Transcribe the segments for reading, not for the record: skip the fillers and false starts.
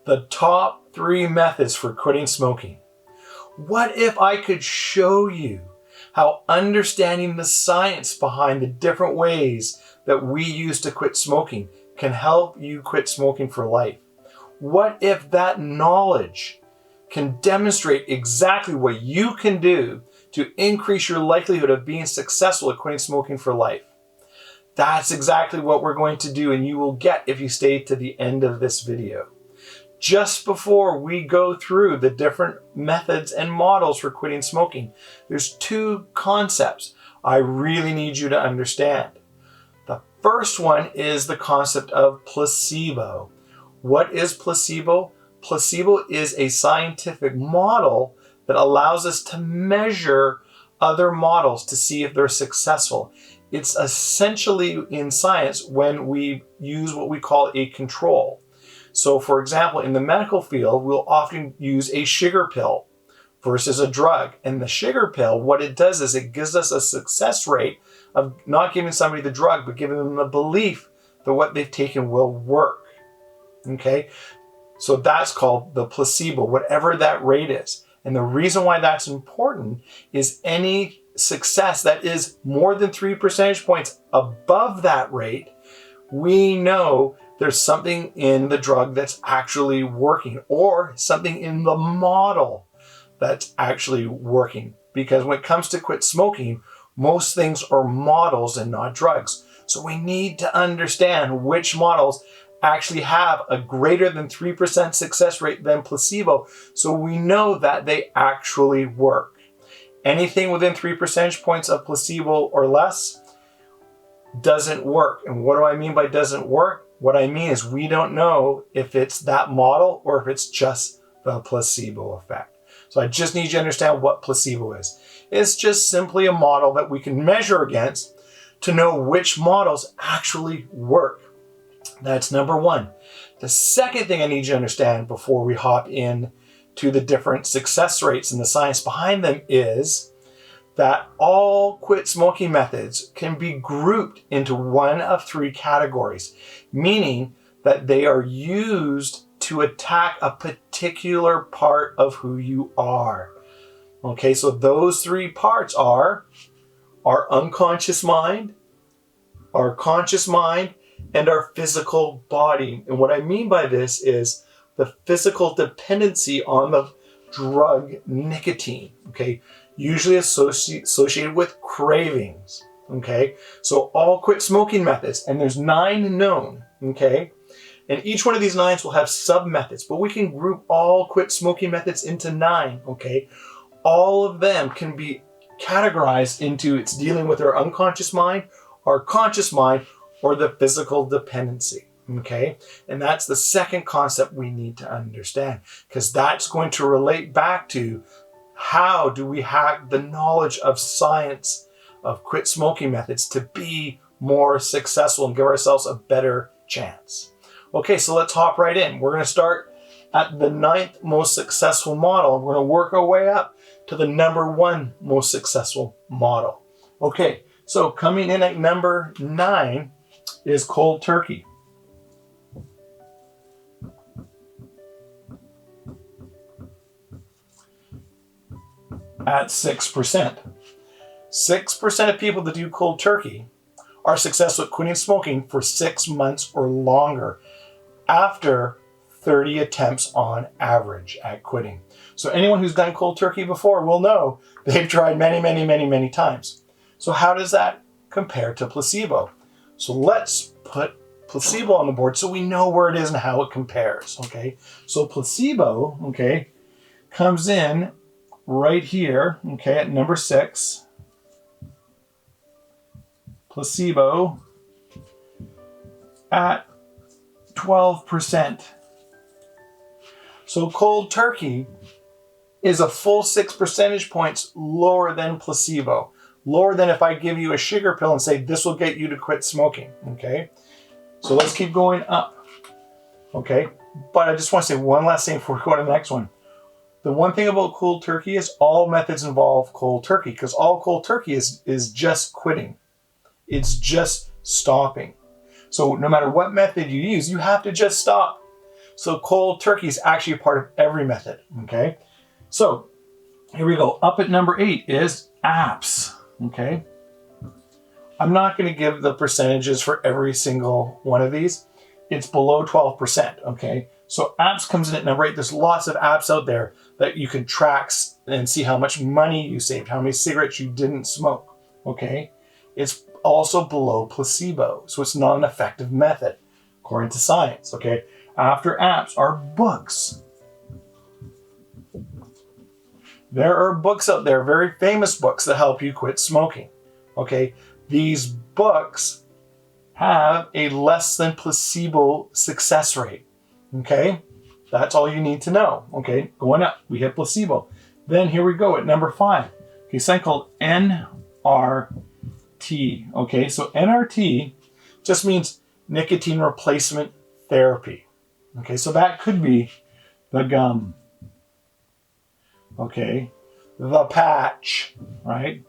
the top 3 methods for quitting smoking. What if I could show you how understanding the science behind the different ways that we use to quit smoking can help you quit smoking for life? What if that knowledge can demonstrate exactly what you can do to increase your likelihood of being successful at quitting smoking for life? That's exactly what we're going to do, and you will get if you stay to the end of this video. Just before we go through the different methods and models for quitting smoking, there's 2 concepts I really need you to understand. The first one is the concept of placebo. What is placebo? Placebo is a scientific model that allows us to measure other models to see if they're successful. It's essentially in science when we use what we call a control. So for example, in the medical field, we'll often use a sugar pill versus a drug. And the sugar pill, what it does is it gives us a success rate of not giving somebody the drug, but giving them the belief that what they've taken will work. Okay? So that's called the placebo, whatever that rate is. And the reason why that's important is any success that is more than 3 percentage points above that rate, we know there's something in the drug that's actually working, or something in the model that's actually working. Because when it comes to quit smoking, most things are models and not drugs. So we need to understand which models actually have a greater than 3% success rate than placebo, so we know that they actually work. Anything within 3 percentage points of placebo or less doesn't work. And what do I mean by doesn't work? What I mean is we don't know if it's that model or if it's just the placebo effect. So I just need you to understand what placebo is. It's just simply a model that we can measure against to know which models actually work. That's number 1. The second thing I need you to understand before we hop in to the different success rates and the science behind them is that all quit smoking methods can be grouped into one of 3 categories, meaning that they are used to attack a particular part of who you are. Okay, so those 3 parts are our unconscious mind, our conscious mind, and our physical body. And what I mean by this is the physical dependency on the drug nicotine, okay? Usually associated with cravings, okay? So all quit smoking methods, and there's 9 known, okay? And each one of these 9s will have sub-methods, but we can group all quit smoking methods into 9, okay? All of them can be categorized into it's dealing with our unconscious mind, our conscious mind, or the physical dependency, okay? And that's the second concept we need to understand, because that's going to relate back to how do we hack the knowledge of science of quit smoking methods to be more successful and give ourselves a better chance. Okay, so let's hop right in. We're going to start at the 9th most successful model. We're going to work our way up to the number 1 most successful model. Okay, so coming in at number 9 is cold turkey. At 6%. 6% of people that do cold turkey are successful at quitting smoking for 6 months or longer after 30 attempts on average at quitting. So anyone who's done cold turkey before will know they've tried many times. So how does that compare to placebo? So let's put placebo on the board so we know where it is and how it compares, okay? So placebo, okay, comes in right here, okay, at number 6. Placebo at 12%. So cold turkey is a full 6 percentage points lower than placebo. Lower than if I give you a sugar pill and say, this will get you to quit smoking, okay? So let's keep going up, okay? But I just want to say one last thing before we go to the next one. The one thing about cold turkey is all methods involve cold turkey, because all cold turkey is just quitting. It's just stopping. So no matter what method you use, you have to just stop. So cold turkey is actually a part of every method, okay? So here we go. Up at number 8 is apps, okay? I'm not going to give the percentages for every single one of these. It's below 12%, okay? So apps comes in at number 8. There's lots of apps out there that you can track and see how much money you saved, how many cigarettes you didn't smoke, okay? It's also below placebo, so it's not an effective method, according to science, okay? After apps are books. There are books out there, very famous books that help you quit smoking, okay? These books have a less than placebo success rate, okay? That's all you need to know, okay? Going up, we hit placebo. Then here we go at number 5, okay, something called NRT, okay? So NRT just means nicotine replacement therapy, okay? So that could be the gum, okay? The patch, right?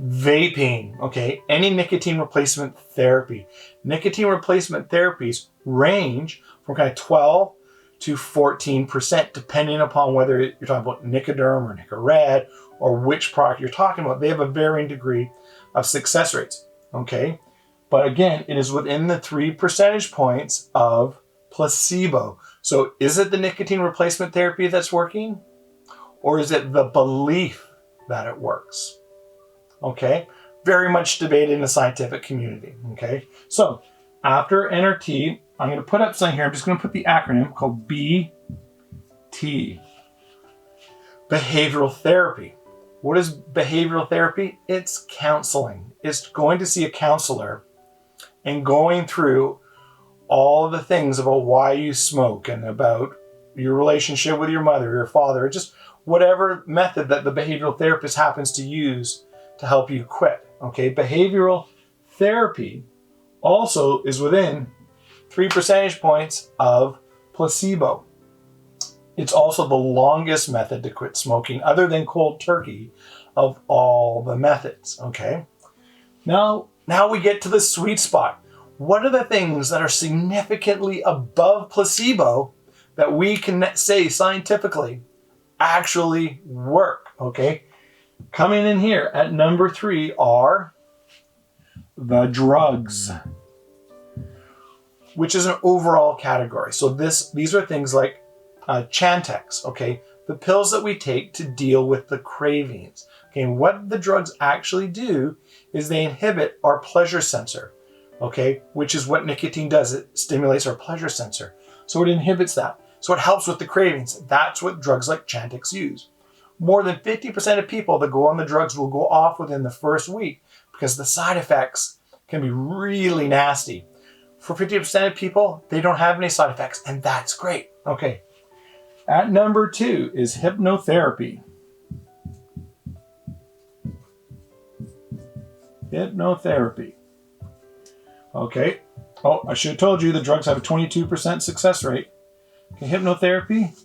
Vaping, okay? Any nicotine replacement therapy. Nicotine replacement therapies range from kind of 12 to 14%, depending upon whether you're talking about Nicoderm or Nicorette or which product you're talking about. They have a varying degree of success rates, okay? But again, it is within the 3 percentage points of placebo. So is it the nicotine replacement therapy that's working? Or is it the belief that it works? Okay, very much debated in the scientific community, okay? So after NRT, I'm going to put up something here. I'm just going to put the acronym called BT, behavioral therapy. What is behavioral therapy? It's counseling. It's going to see a counselor and going through all the things about why you smoke and about your relationship with your mother, your father, or just whatever method that the behavioral therapist happens to use to help you quit, okay? Behavioral therapy also is within 3 percentage points of placebo. It's also the longest method to quit smoking, other than cold turkey, of all the methods, okay? Now we get to the sweet spot. What are the things that are significantly above placebo that we can say scientifically actually work, okay? Coming in here at number 3 are the drugs, which is an overall category. So these are things like Chantix, okay? The pills that we take to deal with the cravings. Okay, and what the drugs actually do is they inhibit our pleasure sensor, okay? Which is what nicotine does. It stimulates our pleasure sensor. So it inhibits that. So it helps with the cravings. That's what drugs like Chantix use. More than 50% of people that go on the drugs will go off within the first week because the side effects can be really nasty. For 50% of people, they don't have any side effects, and that's great. Okay. At number 2 is hypnotherapy. Hypnotherapy. Okay. Oh, I should have told you the drugs have a 22% success rate. Okay, hypnotherapy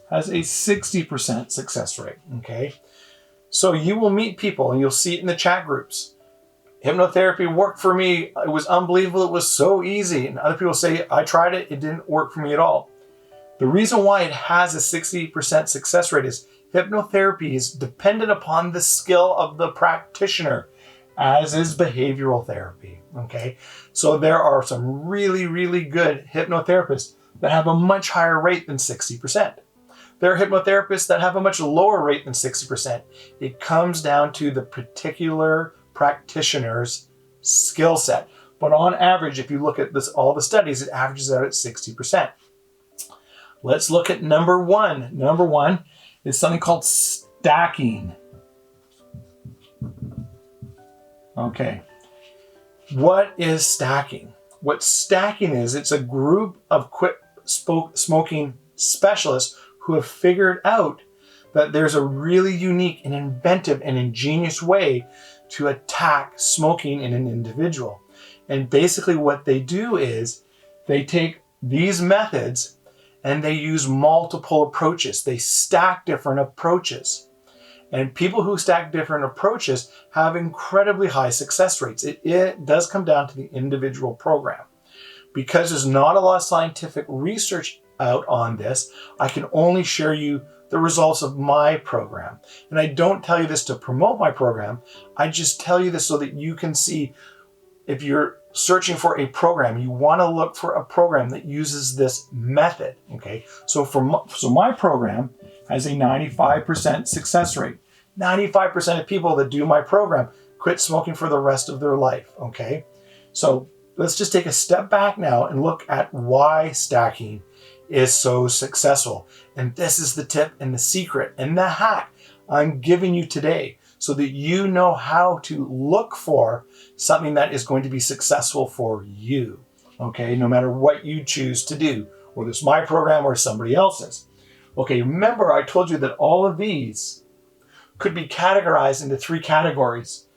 has a 60% success rate, okay? So you will meet people and you'll see it in the chat groups. Hypnotherapy worked for me. It was unbelievable. It was so easy. And other people say, I tried it. It didn't work for me at all. The reason why it has a 60% success rate is hypnotherapy is dependent upon the skill of the practitioner, as is behavioral therapy, okay? So there are some really, really good hypnotherapists that have a much higher rate than 60%. There are hypnotherapists that have a much lower rate than 60%. It comes down to the particular practitioner's skill set. But on average, if you look at this, all the studies, it averages out at 60%. Let's look at number 1. Number 1 is something called stacking. Okay. What is stacking? What stacking is, it's a group of quit smoking specialists who have figured out that there's a really unique and inventive and ingenious way to attack smoking in an individual. And basically what they do is they take these methods and they use multiple approaches. They stack different approaches. And people who stack different approaches have incredibly high success rates. It does come down to the individual program. Because there's not a lot of scientific research out on this, I can only share you the results of my program. And I don't tell you this to promote my program. I just tell you this so that you can see, if you're searching for a program, you want to look for a program that uses this method. Okay, so my program has a 95% success rate. 95% of people that do my program quit smoking for the rest of their life. Okay, so let's just take a step back now and look at why stacking is so successful. And this is the tip and the secret and the hack I'm giving you today, so that you know how to look for something that is going to be successful for you. Okay, no matter what you choose to do, whether it's my program or somebody else's. Okay, remember I told you that all of these could be categorized into 3 categories: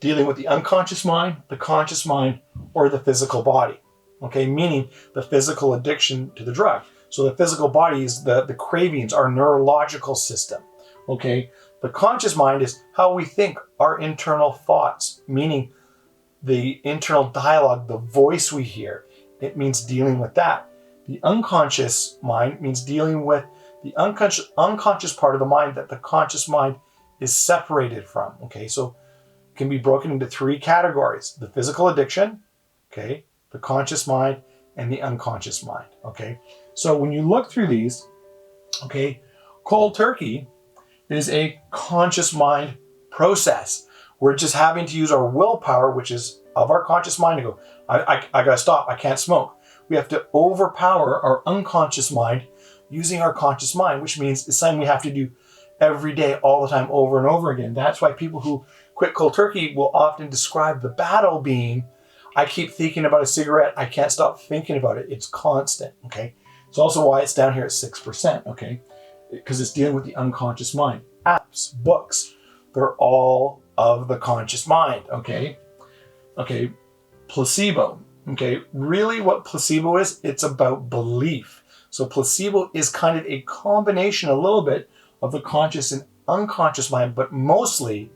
dealing with the unconscious mind, the conscious mind, or the physical body. Okay, meaning the physical addiction to the drug. So the physical body is the cravings, our neurological system. Okay, the conscious mind is how we think, our internal thoughts, meaning the internal dialogue, the voice we hear. It means dealing with that. The unconscious mind means dealing with the unconscious part of the mind that the conscious mind is separated from. Okay, so it can be broken into 3 categories: the physical addiction, okay, the conscious mind, and the unconscious mind. Okay, so when you look through these, okay, cold turkey is a conscious mind process. We're just having to use our willpower, which is of our conscious mind, to go, I gotta stop, I can't smoke. We have to overpower our unconscious mind using our conscious mind, which means it's something we have to do every day, all the time, over and over again. That's why people who quit cold turkey will often describe the battle being, I keep thinking about a cigarette, I can't stop thinking about it. It's constant, okay? It's also why it's down here at 6%, okay? Because it's dealing with the unconscious mind. Apps, books, they're all of the conscious mind, okay? Okay, placebo, okay? Really what placebo is, it's about belief. So placebo is kind of a combination, a little bit, of the conscious and unconscious mind, but mostly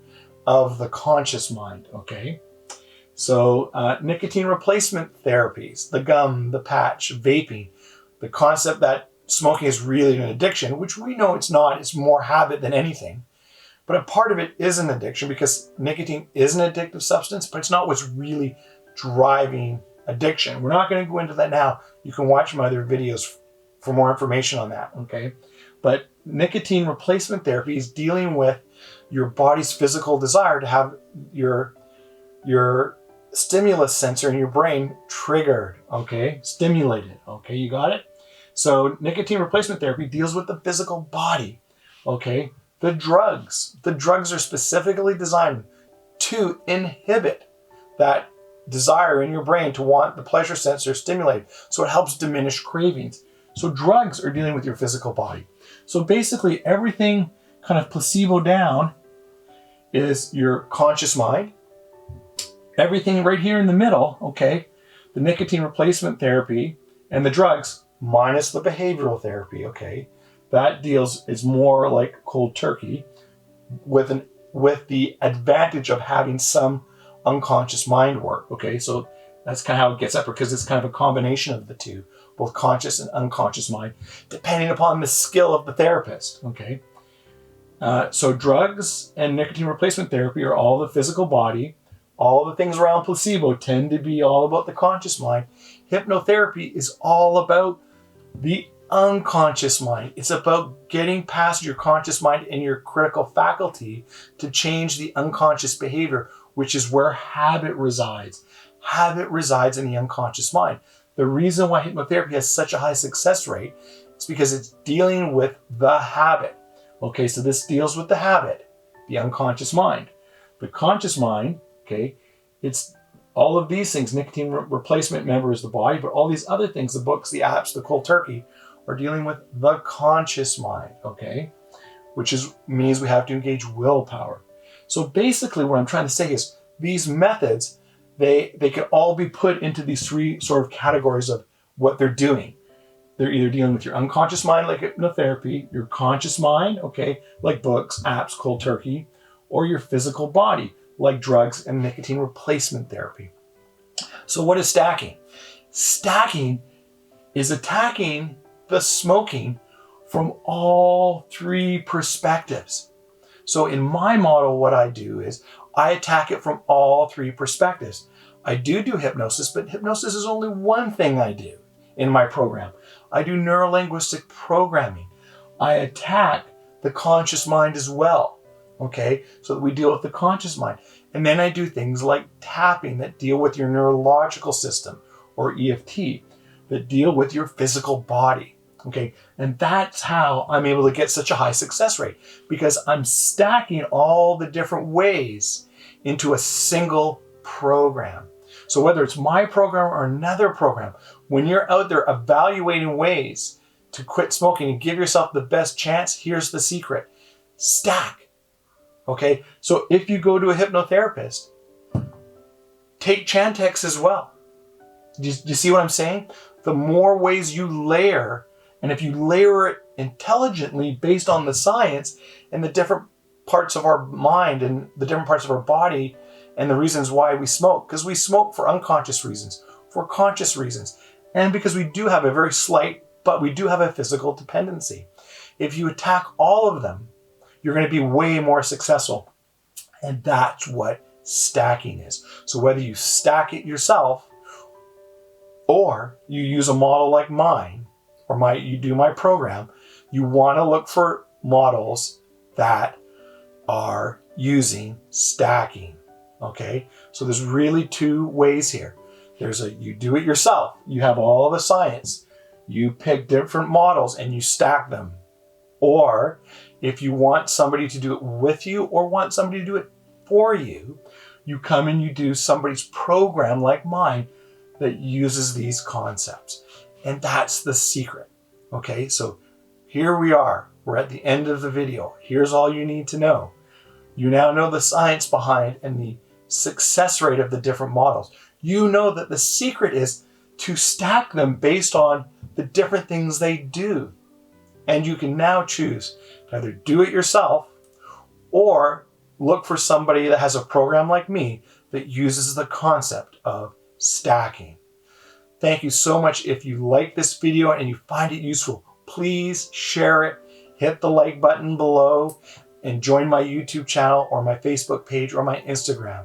of the conscious mind, okay? So nicotine replacement therapies, the gum, the patch, vaping, the concept that smoking is really an addiction, which we know it's not, it's more habit than anything. But a part of it is an addiction because nicotine is an addictive substance, but it's not what's really driving addiction. We're not going to go into that now. You can watch my other videos for more information on that, okay? But nicotine replacement therapy is dealing with your body's physical desire to have your stimulus sensor in your brain triggered, okay? Stimulated, okay? You got it? So nicotine replacement therapy deals with the physical body, okay? The drugs are specifically designed to inhibit that desire in your brain to want the pleasure sensor stimulated. So it helps diminish cravings. So drugs are dealing with your physical body. So basically everything kind of placebo down is your conscious mind. Everything right here in the middle, okay, the nicotine replacement therapy and the drugs minus the behavioral therapy, okay, that is more like cold turkey with the advantage of having some unconscious mind work, okay? So that's kind of how it gets up, because it's kind of a combination of the two, both conscious and unconscious mind, depending upon the skill of the therapist, okay? So drugs and nicotine replacement therapy are all the physical body. All the things around placebo tend to be all about the conscious mind. Hypnotherapy is all about the unconscious mind. It's about getting past your conscious mind and your critical faculty to change the unconscious behavior, which is where habit resides. Habit resides in the unconscious mind. The reason why hypnotherapy has such a high success rate is because it's dealing with the habit. Okay, so this deals with the habit, the unconscious mind. The conscious mind, okay, it's all of these things. Nicotine replacement, remember, is the body, but all these other things, the books, the apps, the cold turkey, are dealing with the conscious mind, okay? Which means we have to engage willpower. So basically what I'm trying to say is these methods, they can all be put into these 3 sort of categories of what they're doing. They're either dealing with your unconscious mind, like hypnotherapy, your conscious mind, okay, like books, apps, cold turkey, or your physical body, like drugs and nicotine replacement therapy. So what is stacking? Stacking is attacking the smoking from all three perspectives. So in my model, what I do is I attack it from all three perspectives. I do hypnosis, but hypnosis is only one thing I do in my program. I do neurolinguistic programming. I attack the conscious mind as well, okay? So that we deal with the conscious mind. And then I do things like tapping that deal with your neurological system, or EFT, that deal with your physical body, okay? And that's how I'm able to get such a high success rate, because I'm stacking all the different ways into a single program. So whether it's my program or another program, when you're out there evaluating ways to quit smoking and give yourself the best chance, here's the secret. Stack. Okay? So if you go to a hypnotherapist, take Chantix as well. Do you see what I'm saying? The more ways you layer, and if you layer it intelligently based on the science and the different parts of our mind and the different parts of our body and the reasons why we smoke, because we smoke for unconscious reasons, for conscious reasons, and because we do have a very slight, but we do have a physical dependency. If you attack all of them, you're going to be way more successful. And that's what stacking is. So whether you stack it yourself or you use a model like mine, or you do my program, you want to look for models that are using stacking. Okay? So there's really two ways here. You do it yourself. You have all the science. You pick different models and you stack them. Or if you want somebody to do it with you or want somebody to do it for you, you come and you do somebody's program like mine that uses these concepts. And that's the secret. Okay, so here we are. We're at the end of the video. Here's all you need to know. You now know the science behind and the success rate of the different models. You know that the secret is to stack them based on the different things they do. And you can now choose to either do it yourself or look for somebody that has a program like me that uses the concept of stacking. Thank you so much. If you like this video and you find it useful, please share it, hit the like button below, and join my YouTube channel or my Facebook page or my Instagram.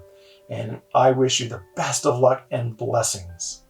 And I wish you the best of luck and blessings.